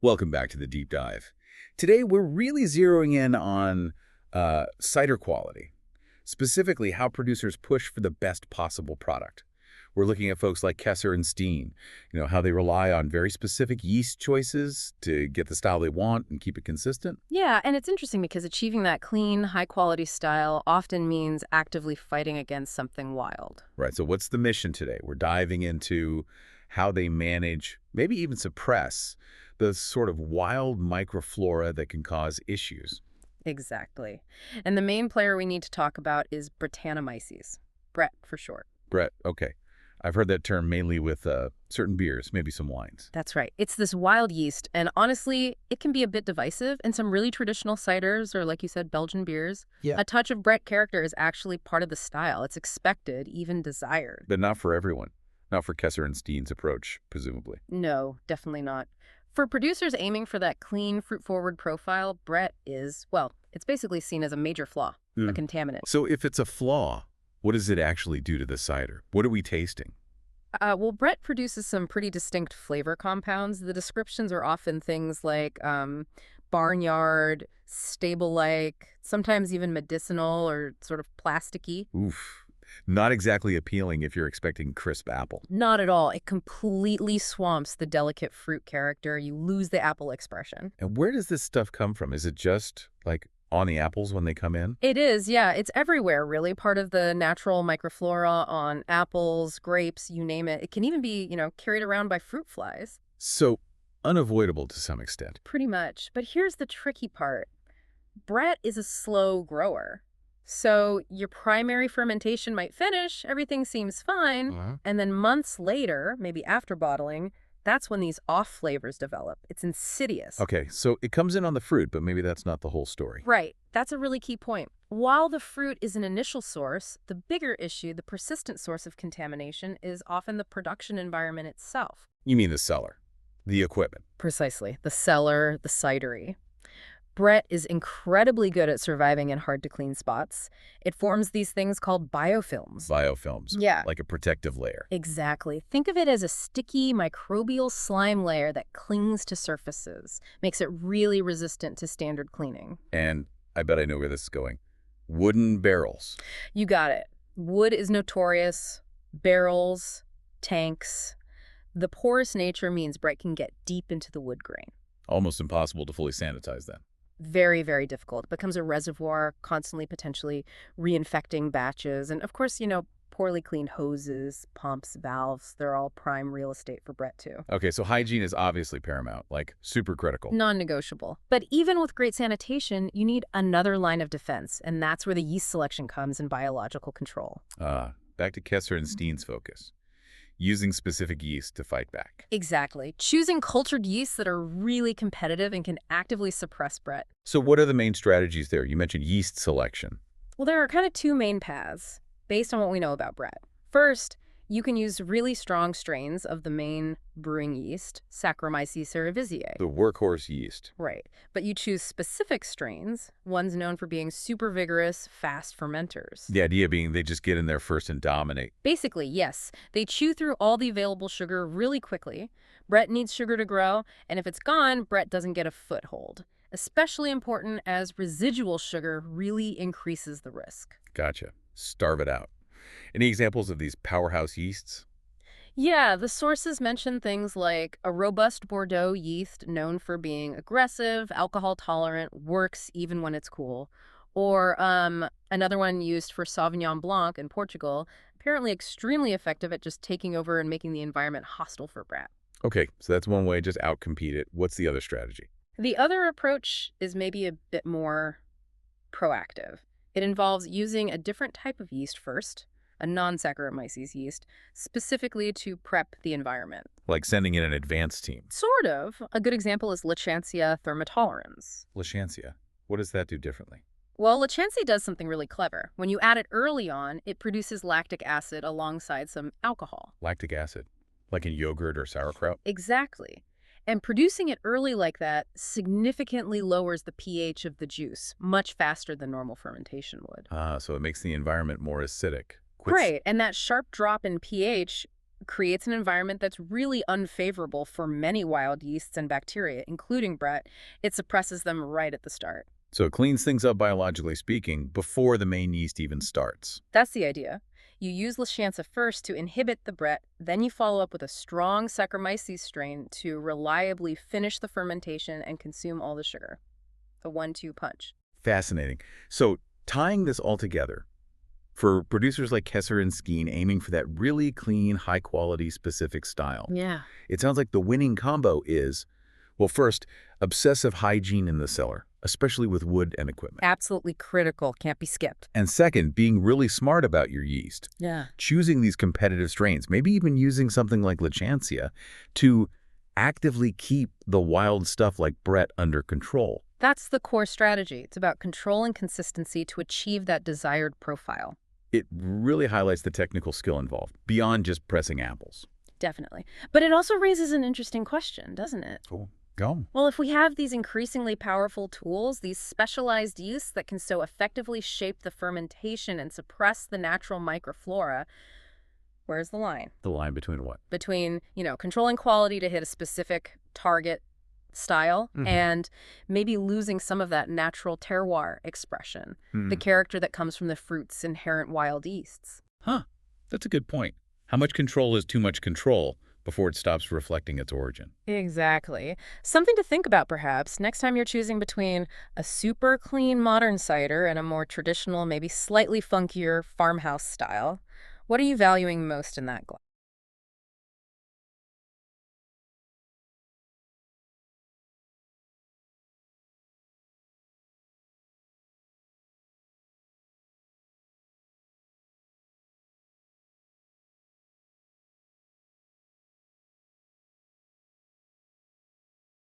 Welcome back to the deep dive. Today, we're really zeroing in on cider quality, specifically how producers push for the best possible product. We're looking at folks like Kesser and Steen, how they rely on very specific yeast choices to get the style they want and keep it consistent. Yeah, and it's interesting because achieving that clean, high-quality style often means actively fighting against something wild. Right, so what's the mission today? We're diving into how they manage, maybe even suppress, the sort of wild microflora that can cause issues. Exactly. And the main player we need to talk about is Brettanomyces. Brett for short. Brett, okay. I've heard that term mainly with certain beers, maybe some wines. That's right. It's this wild yeast, and honestly, it can be a bit divisive in some really traditional ciders or, like you said, Belgian beers. Yeah. A touch of Brett character is actually part of the style. It's expected, even desired. But not for everyone. Not for Kesser and Steen's approach, presumably. No, definitely not. For producers aiming for that clean, fruit-forward profile, Brett is, well, it's basically seen as a major flaw, a contaminant. So if it's a flaw, what does it actually do to the cider? What are we tasting? Well, Brett produces some pretty distinct flavor compounds. The descriptions are often things like barnyard, stable-like, sometimes even medicinal or sort of plasticky. Oof. Not exactly appealing if you're expecting crisp apple. Not at all. It completely swamps the delicate fruit character. You lose the apple expression. And where does this stuff come from? Is it just, like, on the apples when they come in? It is, yeah. It's everywhere, really. Part of the natural microflora on apples, grapes, you name it. It can even be, carried around by fruit flies. So, unavoidable to some extent. Pretty much. But here's the tricky part. Brett is a slow grower. So your primary fermentation might finish, everything seems fine, and then months later, maybe after bottling, that's when these off flavors develop. It's insidious. Okay, so it comes in on the fruit, but maybe that's not the whole story. Right. That's a really key point. While the fruit is an initial source, the bigger issue, the persistent source of contamination, is often the production environment itself. You mean the cellar, the equipment. Precisely. The cellar, the cidery. Brett is incredibly good at surviving in hard-to-clean spots. It forms these things called biofilms. Biofilms. Yeah. Like a protective layer. Exactly. Think of it as a sticky microbial slime layer that clings to surfaces, makes it really resistant to standard cleaning. And I bet I know where this is going. Wooden barrels. You got it. Wood is notorious. Barrels, tanks. The porous nature means Brett can get deep into the wood grain. Almost impossible to fully sanitize then. Very, very difficult. It becomes a reservoir, constantly potentially reinfecting batches. And of course, poorly cleaned hoses, pumps, valves, they're all prime real estate for Brett too. Okay, so hygiene is obviously paramount, like super critical. Non-negotiable. But even with great sanitation, you need another line of defense, and that's where the yeast selection comes in biological control. Back to Kesser and Steen's focus. Using specific yeast to fight back. Exactly. Choosing cultured yeasts that are really competitive and can actively suppress Brett. So what are the main strategies there? You mentioned yeast selection. Well, there are kind of two main paths based on what we know about Brett. First, you can use really strong strains of the main brewing yeast, Saccharomyces cerevisiae. The workhorse yeast. Right. But you choose specific strains, ones known for being super vigorous, fast fermenters. The idea being they just get in there first and dominate. Basically, yes. They chew through all the available sugar really quickly. Brett needs sugar to grow, and if it's gone, Brett doesn't get a foothold. Especially important as residual sugar really increases the risk. Gotcha. Starve it out. Any examples of these powerhouse yeasts? Yeah, the sources mention things like a robust Bordeaux yeast known for being aggressive, alcohol-tolerant, works even when it's cool. Or another one used for Sauvignon Blanc in Portugal, apparently extremely effective at just taking over and making the environment hostile for Brett. Okay, so that's one way, just outcompete it. What's the other strategy? The other approach is maybe a bit more proactive. It involves using a different type of yeast first, a non-Saccharomyces yeast, specifically to prep the environment. Like sending in an advanced team. Sort of. A good example is Lachantia thermotolerans. Lachantia. What does that do differently? Well, Lachantia does something really clever. When you add it early on, it produces lactic acid alongside some alcohol. Lactic acid? Like in yogurt or sauerkraut? Exactly. And producing it early like that significantly lowers the pH of the juice, much faster than normal fermentation would. So it makes the environment more acidic. Right, and that sharp drop in pH creates an environment that's really unfavorable for many wild yeasts and bacteria, including Brett. It suppresses them right at the start. So it cleans things up biologically speaking before the main yeast even starts. That's the idea. You use Lachance first to inhibit the Brett, then you follow up with a strong Saccharomyces strain to reliably finish the fermentation and consume all the sugar. The 1-2 punch. Fascinating. So tying this all together, for producers like Kesser and Steen aiming for that really clean, high-quality, specific style, Yeah. it sounds like the winning combo is, well, first, obsessive hygiene in the cellar, especially with wood and equipment. Absolutely critical. Can't be skipped. And second, being really smart about your yeast, Yeah. choosing these competitive strains, maybe even using something like Lachantia to actively keep the wild stuff like Brett under control. That's the core strategy. It's about control and consistency to achieve that desired profile. It really highlights the technical skill involved, beyond just pressing apples. Definitely. But it also raises an interesting question, doesn't it? Cool. Go. Well, if we have these increasingly powerful tools, these specialized yeasts that can so effectively shape the fermentation and suppress the natural microflora, where's the line? The line between what? Between, controlling quality to hit a specific target style and maybe losing some of that natural terroir expression, the character that comes from the fruit's inherent wild yeasts. Huh. That's a good point. How much control is too much control before it stops reflecting its origin? Exactly. Something to think about, perhaps, next time you're choosing between a super clean modern cider and a more traditional, maybe slightly funkier farmhouse style. What are you valuing most in that glass?